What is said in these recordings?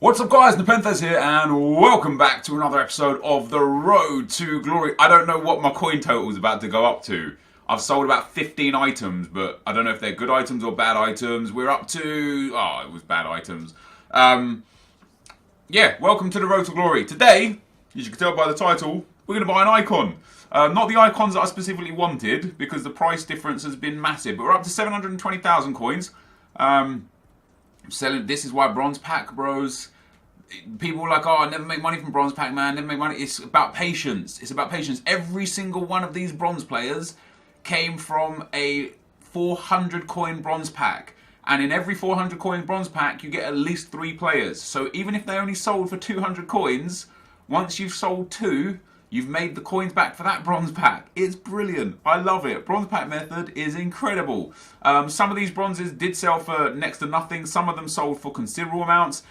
What's up guys, NepentheZ here and welcome back to another episode of The Road to Glory. I don't know what my coin total is about to go up to. I've sold about 15 items, but I don't know if they're good items or bad items. We're up to... oh, it was bad items. Yeah, welcome to The Road to Glory. Today, as you can tell by the title, we're going to buy an icon. Not the icons that I specifically wanted, because the price difference has been massive, but we're up to 720,000 coins. Selling. This is why bronze pack, bros. People are like, oh, I never make money from bronze pack, man. Never make money. It's about patience. It's about patience. Every single one of these bronze players came from a 400 coin bronze pack, and in every 400 coin bronze pack, you get at least 3 players. So even if they only sold for 200 coins, once you've sold 2, you've made the coins back for that bronze pack. It's brilliant. I love it. Bronze pack method is incredible. Some of these bronzes did sell for next to nothing. Some of them sold for considerable amounts.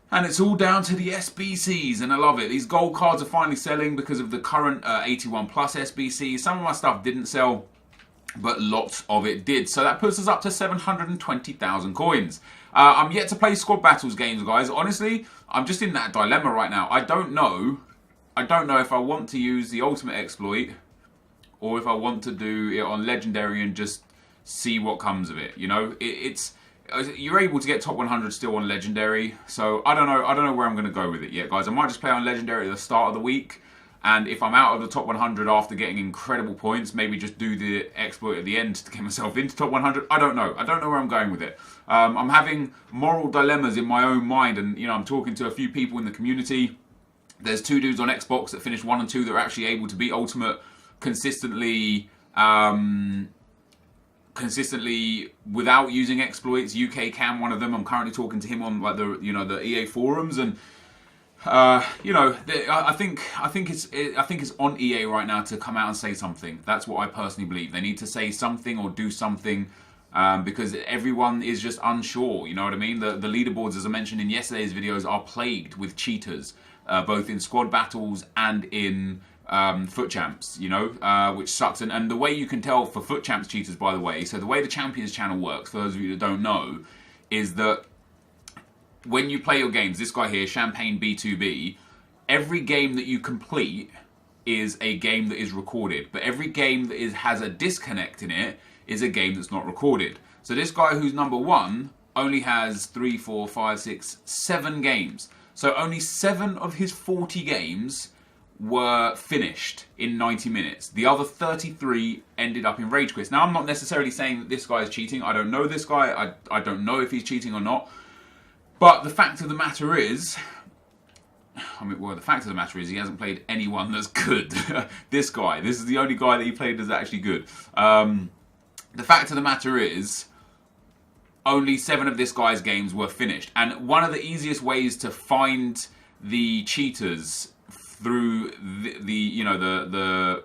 And it's all down to the SBCs, and I love it. These gold cards are finally selling because of the current 81 plus SBCs. Some of my stuff didn't sell, but lots of it did. So that puts us up to 720,000 coins. I'm yet to play squad battles games, guys. Honestly, I'm just in that dilemma right now. I don't know if I want to use the ultimate exploit or if I want to do it on legendary and just see what comes of it. You know, you're able to get top 100 still on legendary, so I don't know where I'm going to go with it yet, guys. I might just play on legendary at the start of the week, and if I'm out of the top 100 after getting incredible points, maybe just do the exploit at the end to get myself into top 100. I don't know where I'm going with it. I'm having moral dilemmas in my own mind, and you know, I'm talking to a few people in the community. There's 2 dudes on Xbox that finished 1 and 2 that are actually able to beat Ultimate consistently without using exploits. UK Cam, one of them. I'm currently talking to him on like the EA forums, and I think it's on EA right now to come out and say something. That's what I personally believe. They need to say something or do something. Because everyone is just unsure, you know what I mean? The leaderboards, as I mentioned in yesterday's videos, are plagued with cheaters, both in squad battles and in foot champs, you know, which sucks. And the way you can tell for foot champs cheaters, by the way, so the way the Champions channel works, for those of you that don't know, is that when you play your games, this guy here, Champagne B2B, every game that you complete is a game that is recorded, but every game that has a disconnect in it is a game that's not recorded. So this guy who's number 1 only has 3, 4, 5, 6, 7 games. So only 7 of his 40 games were finished in 90 minutes. The other 33 ended up in rage quits. Now, I'm not necessarily saying that this guy is cheating. I don't know this guy. I don't know if he's cheating or not. But the fact of the matter is, the fact of the matter is he hasn't played anyone that's good. This is the only guy that he played that's actually good. The fact of the matter is, only 7 of this guy's games were finished. And one of the easiest ways to find the cheaters through the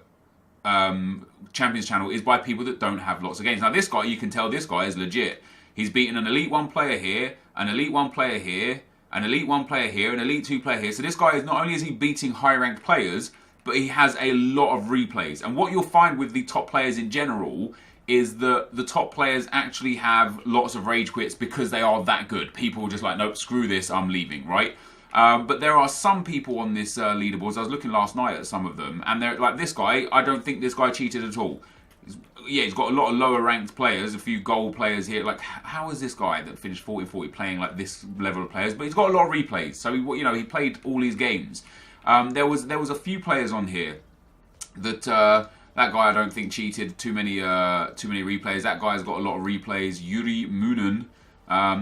Champions channel is by people that don't have lots of games. Now this guy, you can tell this guy is legit. He's beaten an Elite 1 player here, an Elite 1 player here, an Elite 1 player here, an Elite 2 player here. So this guy is not only is he beating high ranked players, but he has a lot of replays. And what you'll find with the top players in general is that the top players actually have lots of rage quits because they are that good. People are just like, nope, screw this, I'm leaving, right? But there are some people on this leaderboards. I was looking last night at some of them, and they're like, this guy, I don't think this guy cheated at all. He's got a lot of lower ranked players, a few gold players here. Like, how is this guy that finished 40-40 playing like this level of players? But he's got a lot of replays, so he played all his games. There was a few players on here that that guy I don't think cheated. Too many replays. That guy's got a lot of replays. Yuri Moonen.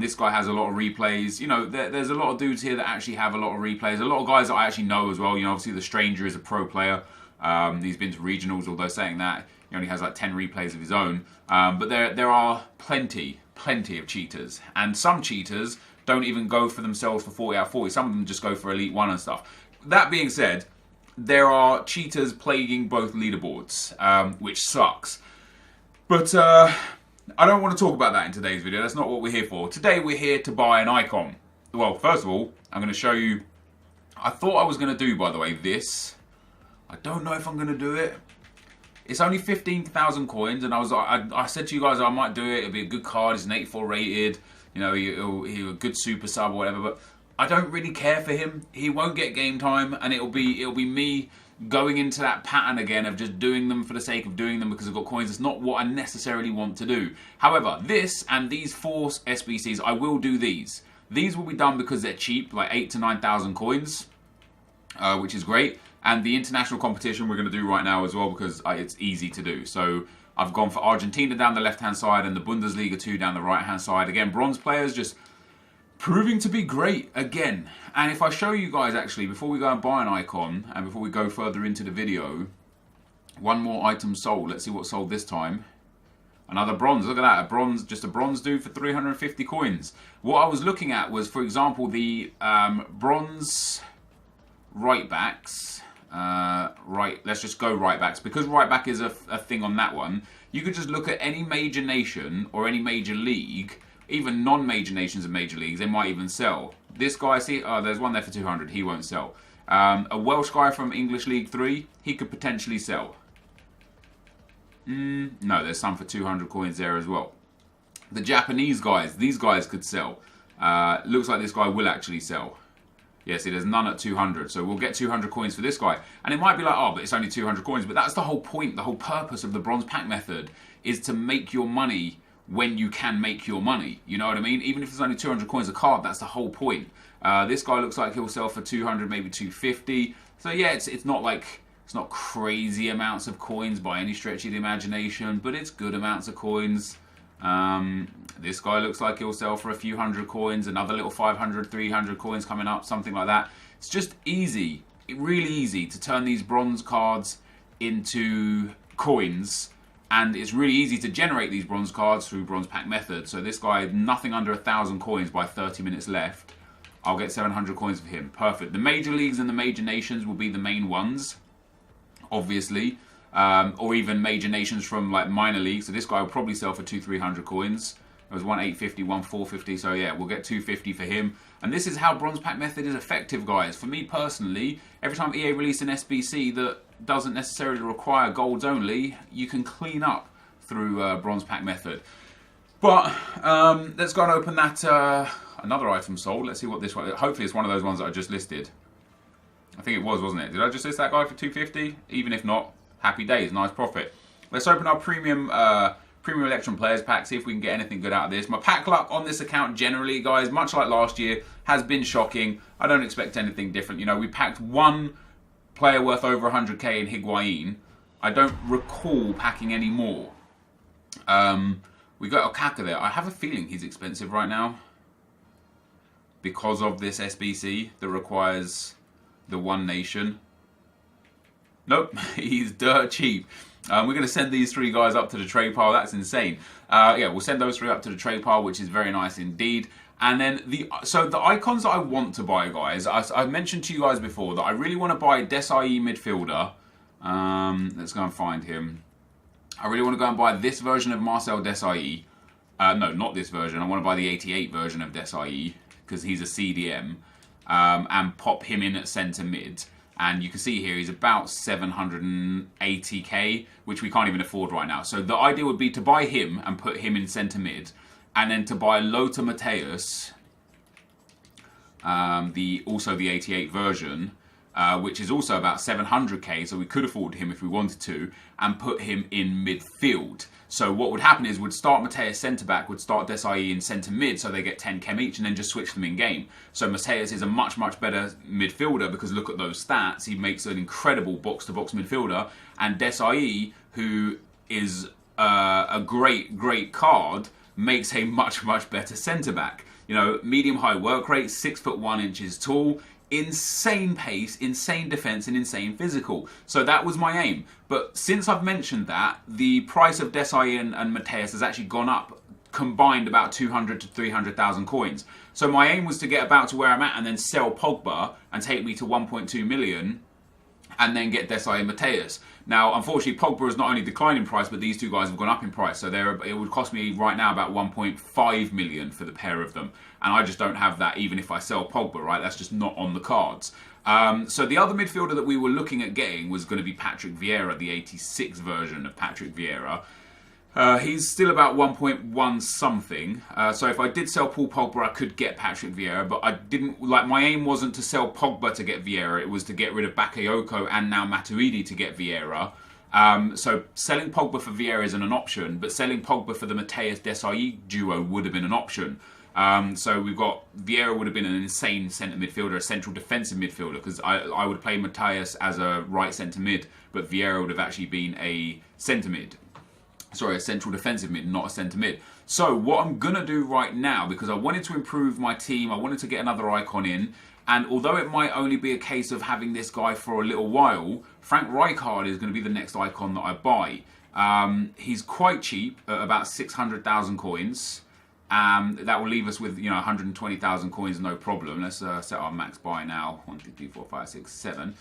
This guy has a lot of replays. You know, there's a lot of dudes here that actually have a lot of replays. A lot of guys that I actually know as well. You know, obviously the Stranger is a pro player. He's been to regionals, although saying that, he only has like 10 replays of his own. But there are plenty of cheaters. And some cheaters don't even go for themselves for 40 out of 40. Some of them just go for Elite 1 and stuff. That being said, there are cheaters plaguing both leaderboards, which sucks. But I don't want to talk about that in today's video. That's not what we're here for. Today we're here to buy an icon. Well, first of all, I'm going to show you... I thought I was going to do, by the way, this. I don't know if I'm going to do it. It's only 15,000 coins, and I said to you guys I might do it. It'll be a good card. It's an 84 rated. You know, he'll a good super sub or whatever. But I don't really care for him. He won't get game time, and it'll be me going into that pattern again of just doing them for the sake of doing them because I've got coins. It's not what I necessarily want to do. However, this and these 4 SBCs, I will do these. These will be done because they're cheap, like 8,000 to 9,000 coins, which is great. And the international competition we're going to do right now as well because it's easy to do. So I've gone for Argentina down the left-hand side and the Bundesliga 2 down the right-hand side. Again, bronze players just proving to be great again. And if I show you guys actually, before we go and buy an icon, and before we go further into the video, one more item sold. Let's see what sold this time. Another bronze. Look at that. A bronze, just a bronze dude for 350 coins. What I was looking at was, for example, the bronze right backs. Let's just go right backs. Because right back is a thing on that one, you could just look at any major nation or any major league. Even non-major nations and major leagues, they might even sell. This guy, see, there's one there for 200. He won't sell. A Welsh guy from English League 3, he could potentially sell. No, there's some for 200 coins there as well. The Japanese guys, these guys could sell. Looks like this guy will actually sell. Yeah, see, there's none at 200. So we'll get 200 coins for this guy. And it might be like, oh, but it's only 200 coins. But that's the whole point, the whole purpose of the bronze pack method is to make your money when you can make your money. You know what I mean? Even if it's only 200 coins a card, that's the whole point. This guy looks like he'll sell for 200, maybe 250. So yeah, it's not like, it's not crazy amounts of coins by any stretch of the imagination, but it's good amounts of coins. This guy looks like he'll sell for a few hundred coins, another little 500, 300 coins coming up, something like that. It's just easy, really easy to turn these bronze cards into coins. And it's really easy to generate these bronze cards through bronze pack method. So this guy, nothing under 1,000 coins by 30 minutes left. I'll get 700 coins for him. Perfect. The major leagues and the major nations will be the main ones, obviously. Or even major nations from like minor leagues. So this guy will probably sell for 200-300 coins. It was 1,850, 1,450. So yeah, we'll get 250 for him. And this is how bronze pack method is effective, guys. For me personally, every time EA release an SBC that doesn't necessarily require golds only, you can clean up through bronze pack method. But let's go and open that another item sold. Let's see what this one. Hopefully it's one of those ones that I just listed. I think it was, wasn't it? Did I just list that guy for 250? Even if not, happy days, nice profit. Let's open our premium Electrum Players pack, see if we can get anything good out of this. My pack luck on this account generally, guys, much like last year, has been shocking. I don't expect anything different. You know, we packed one player worth over 100k in Higuain. I don't recall packing any more. We got Okaka there. I have a feeling he's expensive right now because of this SBC that requires the one nation. Nope, he's dirt cheap. We're going to send these 3 guys up to the trade pile. That's insane. Yeah, we'll send those 3 up to the trade pile, which is very nice indeed. And then the icons that I want to buy, guys, I mentioned to you guys before that I really want to buy Desai midfielder. Let's go and find him. I really want to go and buy this version of Marcel Desai. No, not this version. I want to buy the 88 version of Desai because he's a CDM. And pop him in at centre mid. And you can see here he's about 780k, which we can't even afford right now. So the idea would be to buy him and put him in centre mid. And then to buy Lothar Matthäus, also the 88 version, which is also about 700k, so we could afford him if we wanted to, and put him in midfield. So what would happen is we'd start Matthäus centre-back, would start Desai in centre-mid, so they get 10 chem each, and then just switch them in-game. So Matthäus is a much, much better midfielder, because look at those stats. He makes an incredible box-to-box midfielder, and Desai, who is a great, great card, makes a much, much better centre-back. You know, medium-high work rate, 6'1" tall, insane pace, insane defense, and insane physical. So that was my aim. But since I've mentioned that, the price of Desai and Matthäus has actually gone up, combined about 200 to 300,000 coins. So my aim was to get about to where I'm at and then sell Pogba and take me to 1.2 million and then get Desai and Matthäus. Now, unfortunately, Pogba has not only declined in price, but these two guys have gone up in price. So it would cost me right now about 1.5 million for the pair of them. And I just don't have that even if I sell Pogba, right? That's just not on the cards. So the other midfielder that we were looking at getting was going to be Patrick Vieira, the 86 version of Patrick Vieira. He's still about 1.1 something. So if I did sell Paul Pogba, I could get Patrick Vieira, but I didn't. Like, my aim wasn't to sell Pogba to get Vieira. It was to get rid of Bakayoko and now Matuidi to get Vieira. So selling Pogba for Vieira isn't an option, but selling Pogba for the Mateus Desailly duo would have been an option. So we've got Vieira would have been an insane centre midfielder, a central defensive midfielder, because I would play Mateus as a right centre mid, but Vieira would have actually been a centre mid. Sorry, a central defensive mid, not a centre mid. So what I'm going to do right now, because I wanted to improve my team, I wanted to get another icon in, and although it might only be a case of having this guy for a little while, Frank Rijkaard is going to be the next icon that I buy. He's quite cheap, at about 600,000 coins. That will leave us with 120,000 coins, no problem. Let's set our max buy now. 1, 2, 3, 4, 5, 6, 7.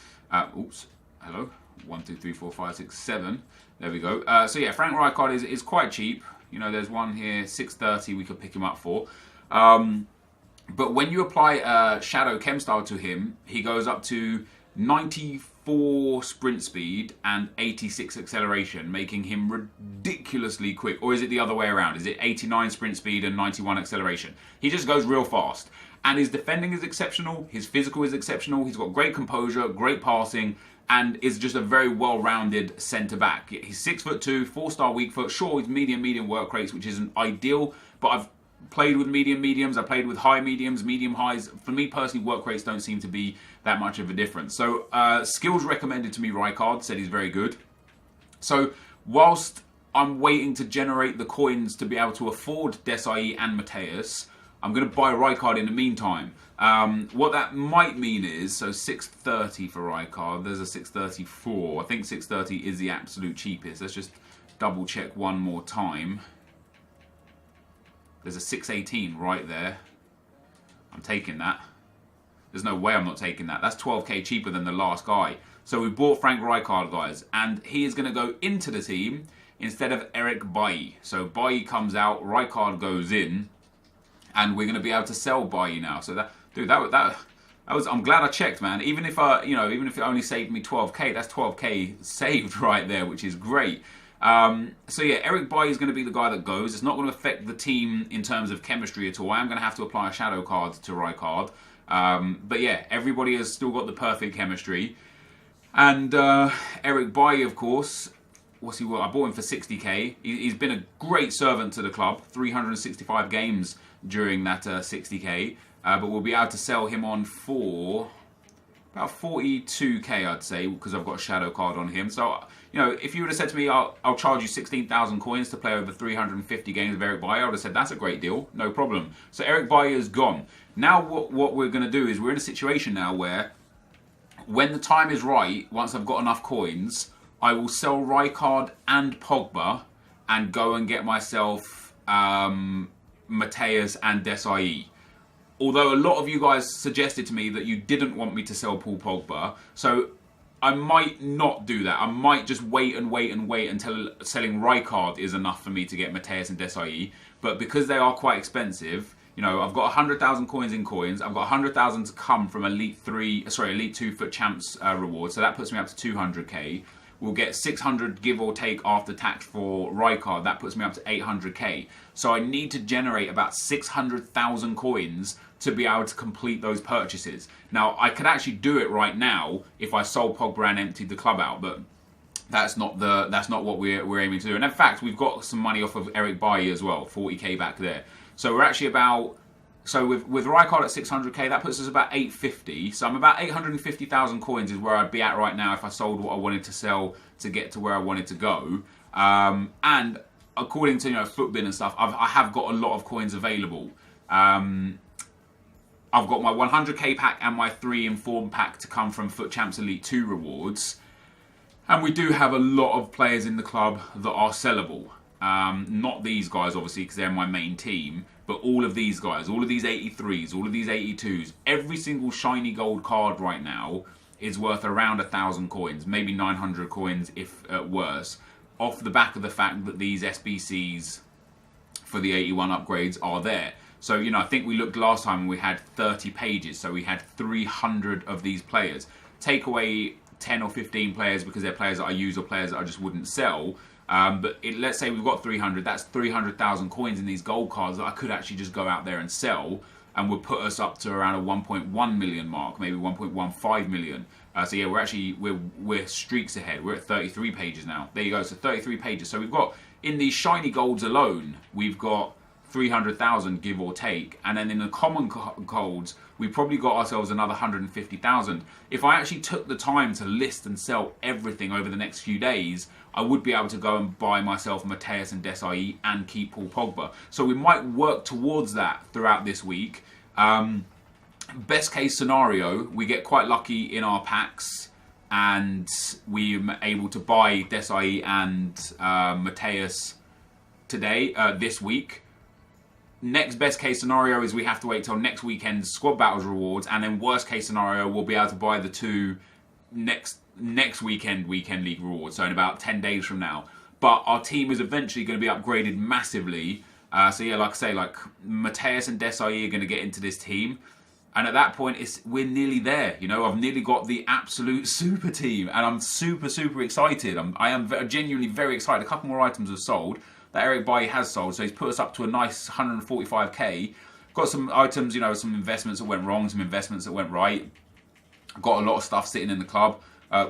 Oops, hello. 1, 2, 3, 4, 5, 6, 7. There we go. So yeah, Frank Rijkaard is quite cheap. There's one here, 630 we could pick him up for. But when you apply Shadow Chem Style to him, he goes up to 94 sprint speed and 86 acceleration, making him ridiculously quick. Or is it the other way around? Is it 89 sprint speed and 91 acceleration? He just goes real fast. And his defending is exceptional. His physical is exceptional. He's got great composure, great passing, and is just a very well-rounded centre-back. He's 6'2", 4-star weak foot. Sure, he's medium work rates, which isn't ideal, but I've played with mediums, I played with high mediums, medium highs. For me personally, work rates don't seem to be that much of a difference. So skills recommended to me, Rijkaard said he's very good. So whilst I'm waiting to generate the coins to be able to afford Desailly and Mateus, I'm going to buy Rijkaard in the meantime. What that might mean is, so 630 for Rijkaard, there's a 634. I think 630 is the absolute cheapest. Let's just double check one more time. There's a 618 right there. I'm taking that. There's no way I'm not taking that. That's 12k cheaper than the last guy. So we bought Frank Rijkaard, guys, and he is going to go into the team instead of Eric Bailly. So Bailly comes out, Rijkaard goes in, and we're going to be able to sell Bailly now. So that, dude, that was. I'm glad I checked, man. Even if even if it only saved me 12k, that's 12k saved right there, which is great. So yeah, Eric Bailly is going to be the guy that goes. It's not going to affect the team in terms of chemistry at all. I am going to have to apply a shadow card to Rijkaard. But yeah, everybody has still got the perfect chemistry. And Eric Bailly, of course, what's he worth? I bought him for 60k. He's been a great servant to the club. 365 games during that 60k. But we'll be able to sell him on for about 42k, I'd say, because I've got a shadow card on him. So, if you would have said to me, I'll charge you 16,000 coins to play over 350 games of Eric Bailly, I would have said, that's a great deal, no problem. So Eric Bailly is gone. Now what we're going to do is we're in a situation now where when the time is right, once I've got enough coins, I will sell Rijkaard and Pogba and go and get myself Mateus and Desailly. Although a lot of you guys suggested to me that you didn't want me to sell Paul Pogba, so I might not do that. I might just wait until selling Rijkaard is enough for me to get Mateus and Desailly. But because they are quite expensive, I've got 100,000 coins in coins. I've got 100,000 to come from Elite 2 Foot Champs reward, so that puts me up to 200k. We'll get 600 give or take after tax for Rijkaard. That puts me up to 800k. So I need to generate about 600,000 coins to be able to complete those purchases. Now, I could actually do it right now if I sold Pogba and emptied the club out, but that's not what we're aiming to do. And in fact, we've got some money off of Eric Bailly as well, 40k back there. So we're actually about, so with Rijkaard at 600k, that puts us about 850. So I'm about 850,000 coins is where I'd be at right now if I sold what I wanted to sell to get to where I wanted to go. And according to Footbin and stuff, I have got a lot of coins available. I've got my 100k pack and my 3 Informed pack to come from Foot Champs Elite 2 rewards. And we do have a lot of players in the club that are sellable. Not these guys, obviously, because they're my main team. But all of these guys, all of these 83s, all of these 82s, every single shiny gold card right now is worth around 1,000 coins. Maybe 900 coins if worse. Off the back of the fact that these SBCs for the 81 upgrades are there. So, I think we looked last time and we had 30 pages. So we had 300 of these players. Take away 10 or 15 players because they're players that I use or players that I just wouldn't sell. But let's say we've got 300, that's 300,000 coins in these gold cards that I could actually just go out there and sell, and would put us up to around a 1.1 million mark, maybe 1.15 million. So yeah, we're streaks ahead. We're at 33 pages now. There you go. So 33 pages. So we've got, in these shiny golds alone, we've got 300,000 give or take, and then in the common golds we probably got ourselves another 150,000. If I actually took the time to list and sell everything over the next few days, I would be able to go and buy myself Mateus and Desailly and keep Paul Pogba. So we might work towards that throughout this week. Best case scenario, we get quite lucky in our packs and we're able to buy Desailly and Mateus today, this week. Next best case scenario is we have to wait till next weekend's squad battles rewards, and then worst case scenario we'll be able to buy the two next weekend league rewards, so in about 10 days from now. But our team is eventually going to be upgraded massively. So yeah, like I say, like Mateus and Desailly are going to get into this team, and at that point we're nearly there. You know, I've nearly got the absolute super team, and I'm super excited. I am genuinely very excited. A couple more items have sold that Eric Bailly has sold, so he's put us up to a nice 145k. Got some items, you know, some investments that went wrong, some investments that went right. Got a lot of stuff sitting in the club.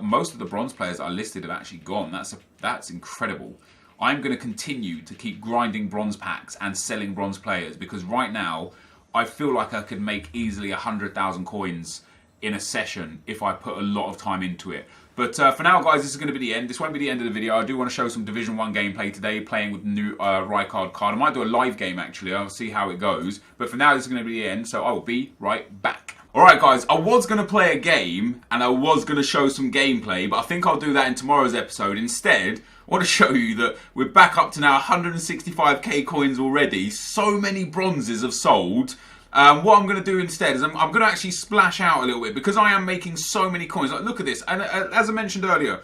Most of the bronze players that are listed have actually gone. That's incredible. I'm going to continue to keep grinding bronze packs and selling bronze players, because right now I feel like I could make easily 100,000 coins in a session if I put a lot of time into it. But for now, guys, this is going to be the end. This won't be the end of the video. I do want to show some Division 1 gameplay today, playing with the new Rijkaard card. I might do a live game, actually. I'll see how it goes. But for now, this is going to be the end, so I will be right back. Alright, guys, I was going to play a game, and I was going to show some gameplay, but I think I'll do that in tomorrow's episode. Instead, I want to show you that we're back up to now 165k coins already. So many bronzes have sold. What I'm going to do instead is I'm going to actually splash out a little bit, because I am making so many coins. Like, look at this. And as I mentioned earlier,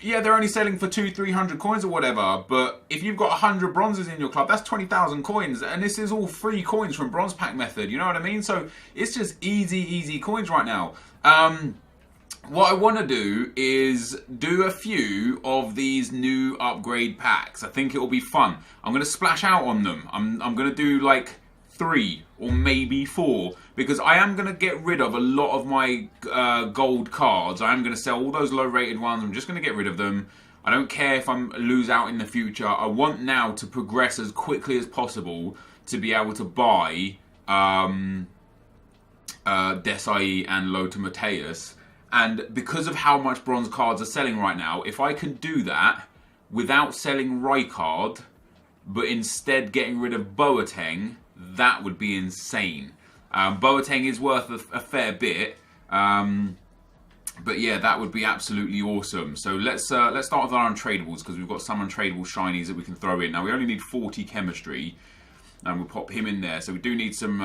yeah, they're only selling for 200-300 coins or whatever, but if you've got 100 bronzes in your club, that's 20,000 coins, and this is all free coins from Bronze Pack Method, you know what I mean? So it's just easy coins right now. What I want to do is do a few of these new upgrade packs. I think it will be fun. I'm going to splash out on them. I'm going to do like 3 or maybe 4, because I am going to get rid of a lot of my gold cards. I am going to sell all those low rated ones. I'm just going to get rid of them. I don't care if I lose out in the future. I want now to progress as quickly as possible to be able to buy Desailly and Lothar Matthäus. And because of how much bronze cards are selling right now, if I can do that without selling Rijkaard, but instead getting rid of Boateng, that would be insane. Boateng is worth a fair bit, but yeah, that would be absolutely awesome. So let's start with our untradables, because we've got some untradable shinies that we can throw in. Now we only need 40 chemistry, and we'll pop him in there. So we do need some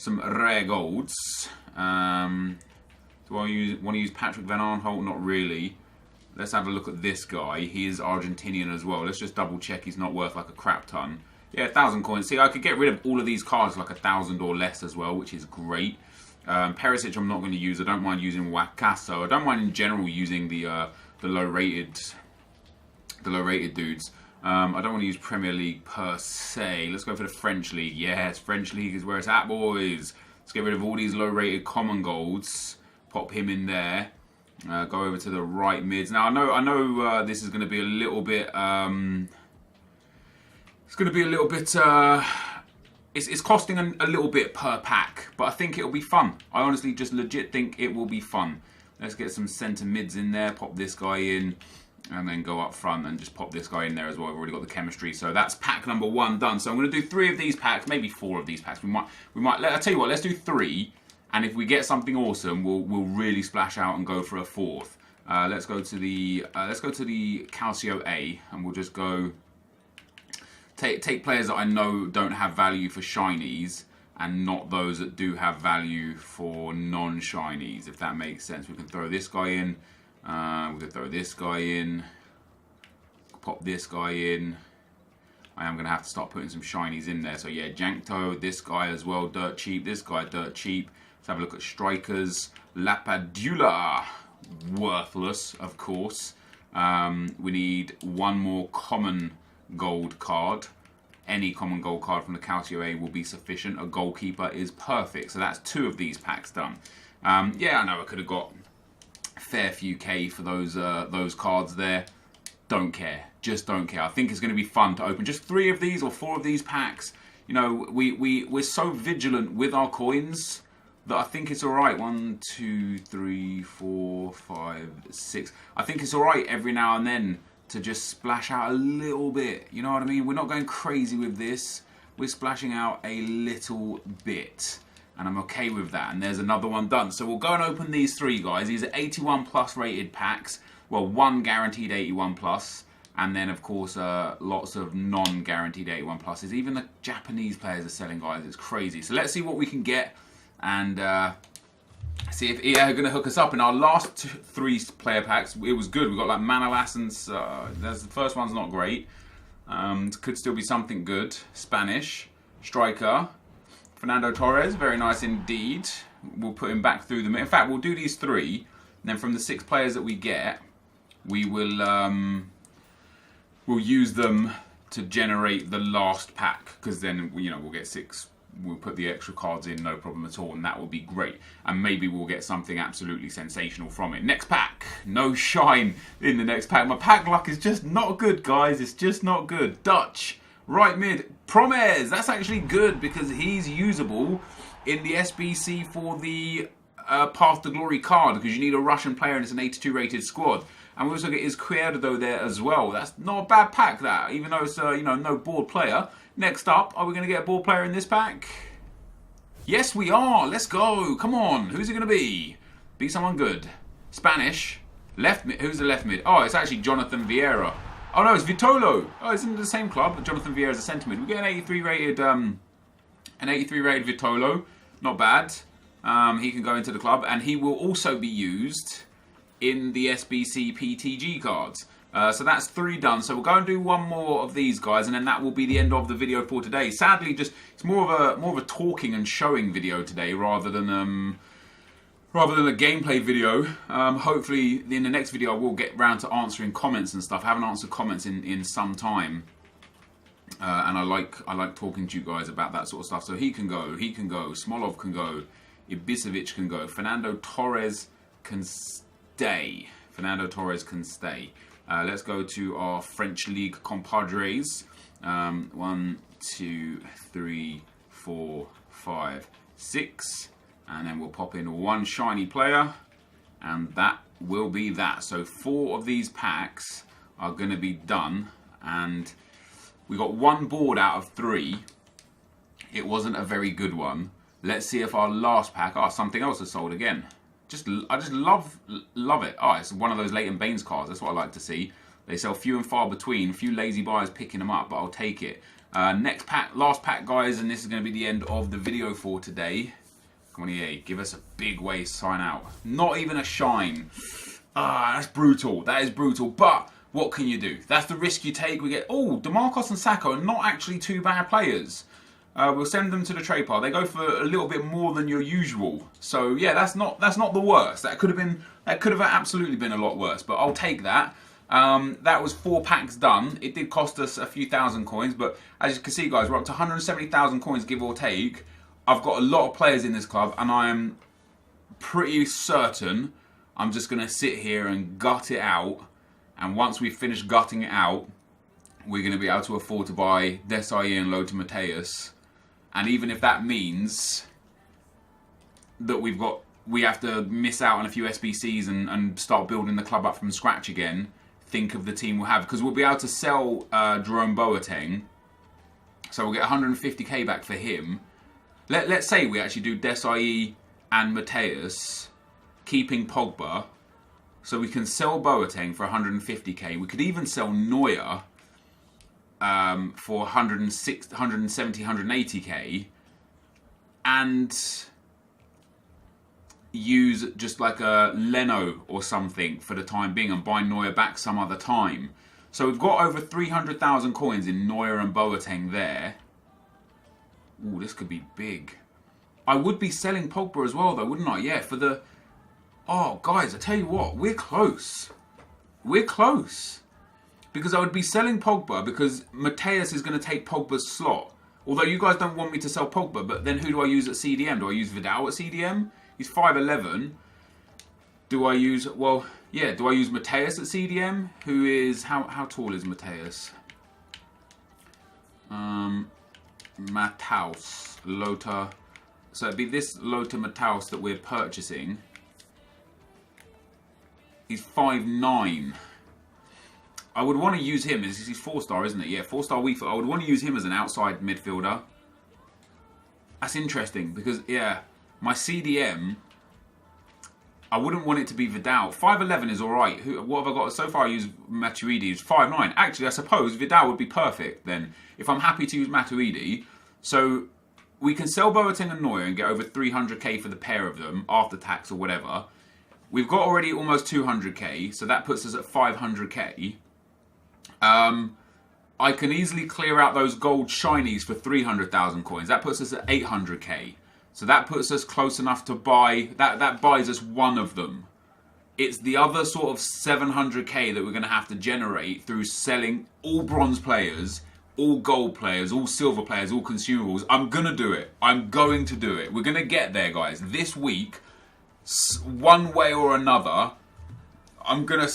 rare golds. Do I want to use Patrick Van Arnholt? Not really. Let's have a look at this guy. He is Argentinian as well. Let's just double check he's not worth like a crap ton. Yeah, 1,000 coins. See, I could get rid of all of these cards like 1,000 or less as well, which is great. Perisic I'm not going to use. I don't mind using Wakaso. I don't mind in general using the low rated dudes. I don't want to use Premier League per se. Let's go for the French League. Yes, French League is where it's at, boys. Let's get rid of all these low rated common golds. Pop him in there. Go over to the right mids. Now I know this is going to be a little bit. It's going to be a little bit. It's costing a little bit per pack, but I think it'll be fun. I honestly just legit think it will be fun. Let's get some centre mids in there. Pop this guy in, and then go up front and just pop this guy in there as well. I've already got the chemistry, so that's pack number 1 done. So I'm going to do 3 of these packs, maybe 4 of these packs. We might. I tell you what. Let's do 3. And if we get something awesome, we'll really splash out and go for a 4th. Let's go to the Calcio A, and we'll just go take players that I know don't have value for shinies, and not those that do have value for non-shinies. If that makes sense, we can throw this guy in. We can throw this guy in. Pop this guy in. I am going to have to start putting some shinies in there. So yeah, Jankto, this guy as well, dirt cheap. This guy, dirt cheap. Let's have a look at strikers. Lapadula, worthless, of course. We need one more common gold card. Any common gold card from the Calcio A will be sufficient. A goalkeeper is perfect. So that's 2 of these packs done. Yeah, I know I could have got a fair few K for those cards there. Don't care. Just don't care. I think it's going to be fun to open just 3 of these or 4 of these packs. You know, we're so vigilant with our coins that I think it's alright. 1, 2, 3, 4, 5, 6. I think it's alright every now and then to just splash out a little bit. You know what I mean? We're not going crazy with this. We're splashing out a little bit. And I'm okay with that. And there's another one done. So we'll go and open these 3, guys. These are 81 plus rated packs. Well, 1 guaranteed 81 plus. And then, of course, lots of non-guaranteed 81 pluses. Even the Japanese players are selling, guys. It's crazy. So let's see what we can get. And see if EA are going to hook us up. In our last 3 player packs, it was good. We got like Manolas and the first one's not great. Could still be something good. Spanish striker Fernando Torres, very nice indeed. We'll put him back through them. In fact, we'll do these 3, and then from the 6 players that we get, we will we'll use them to generate the last pack, because then we'll get 6. We'll put the extra cards in, no problem at all, and that will be great. And maybe we'll get something absolutely sensational from it. Next pack. No shine in the next pack. My pack luck is just not good, guys. It's just not good. Dutch. Right mid. Promes. That's actually good because he's usable in the SBC for the Path to Glory card, because you need a Russian player and it's an 82 rated squad. And we also get ENQUIRIES there as well. That's not a bad pack, that, even though it's no board player. Next up, are we going to get a board player in this pack? Yes, we are. Let's go. Come on. Who's it going to be? Be someone good. Spanish. Left mid. Who's the left mid? Oh, it's actually Jonathan Vieira. Oh no, it's Vitolo. Oh, it's in the same club, but Jonathan Vieira is a centre mid. We get an 83 rated Vitolo. Not bad. He can go into the club, and he will also be used in the SBC PTG cards. So that's 3 done. So we'll go and do 1 more of these guys, and then that will be the end of the video for today. Sadly, it's more of a talking and showing video today rather than a gameplay video. Hopefully in the next video I will get round to answering comments and stuff. I haven't answered comments in some time. And I like talking to you guys about that sort of stuff. So he can go, Smolov can go, Ibisevic can go, Fernando Torres can stay. Let's go to our French League compadres. 1, 2, 3, 4, 5, 6. And then we'll pop in 1 shiny player. And that will be that. So 4 of these packs are going to be done. And we got 1 board out of 3. It wasn't a very good one. Let's see if our last pack... Oh, something else has sold again. I just love it. Oh, it's one of those Leighton Baines cards. That's what I like to see. They sell few and far between. A few lazy buyers picking them up, but I'll take it. Next pack, last pack, guys, and this is going to be the end of the video for today. Come on, EA, give us a big way to sign out. Not even a shine. Ah, that's brutal. That is brutal, but what can you do? That's the risk you take. We get... Oh, DeMarcos and Sacco are not actually 2 bad players. We'll send them to the trade pile. They go for a little bit more than your usual. So yeah, that's not the worst. That could have absolutely been a lot worse. But I'll take that. That was 4 packs done. It did cost us a few thousand coins, but as you can see, guys, we're up to 170,000 coins, give or take. I've got a lot of players in this club, and I am pretty certain I'm just going to sit here and gut it out. And once we finish gutting it out, we're going to be able to afford to buy Desai and Lothar Matthäus. And even if that means that we have to miss out on a few SBCs and start building the club up from scratch again, think of the team we'll have. Because we'll be able to sell Jerome Boateng. So we'll get 150k back for him. Let's say we actually do Desai and Matthäus, keeping Pogba. So we can sell Boateng for 150k. We could even sell Neuer for 170, 180k, and use just like a Leno or something for the time being and buy Neuer back some other time. So we've got over 300,000 coins in Neuer and Boateng there. Ooh, this could be big. I would be selling Pogba as well though, wouldn't I? Yeah, for the... Oh, guys, I tell you what, we're close. we're close. Because I would be selling Pogba because Mateus is going to take Pogba's slot. Although you guys don't want me to sell Pogba, but then who do I use at CDM? Do I use Vidal at CDM? He's 5'11". Do I use, well, yeah, do I use Mateus at CDM? Who is, how tall is Mateus? Mataus, Lota. So it'd be this Lota Mataus that we're purchasing. He's 5'9". I would want to use him. He's 4-star, isn't it? Yeah, 4-star weak. I would want to use him as an outside midfielder. That's interesting because, yeah, my CDM, I wouldn't want it to be Vidal. 5'11" is alright. What have I got? So far I used Matuidi, who's 5'9". Actually, I suppose Vidal would be perfect then, if I'm happy to use Matuidi. So we can sell Boateng and Neuer and get over 300k for the pair of them, after tax or whatever. We've got already almost 200k, so that puts us at 500k. I can easily clear out those gold shinies for 300,000 coins. That puts us at 800k. So that puts us close enough to buy, that buys us one of them. It's the other sort of 700k that we're going to have to generate through selling all bronze players, all gold players, all silver players, all consumables. I'm going to do it. I'm going to do it. We're going to get there, guys. This week, one way or another, I'm gonna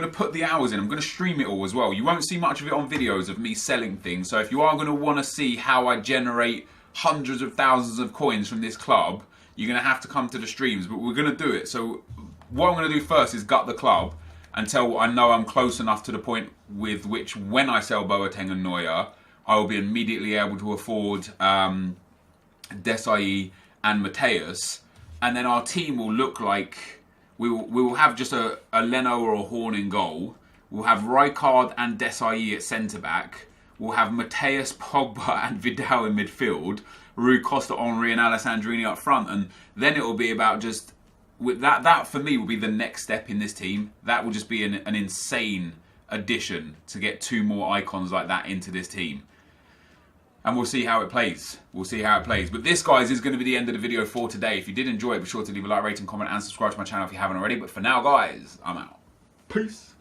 put the hours in. I'm gonna stream it all as well. You won't see much of it on videos of me selling things. So if you are gonna want to see how I generate hundreds of thousands of coins from this club, you're gonna have to come to the streams. But we're gonna do it. So what I'm gonna do first is gut the club until I know I'm close enough to the point with which when I sell Boateng and Neuer, I will be immediately able to afford Desai and Mateus, and then our team will look like. We will have just a Leno or a Horn in goal. We'll have Rijkaard and Desai at centre-back. We'll have Mateus, Pogba and Vidal in midfield. Rui Costa, Henry and Alessandrini up front. And then it will be about just... That for me will be the next step in this team. That will just be an insane addition to get 2 more icons like that into this team. And we'll see how it plays. We'll see how it plays. But this, guys, is going to be the end of the video for today. If you did enjoy it, be sure to leave a like, rating, comment, and subscribe to my channel if you haven't already. But for now, guys, I'm out. Peace.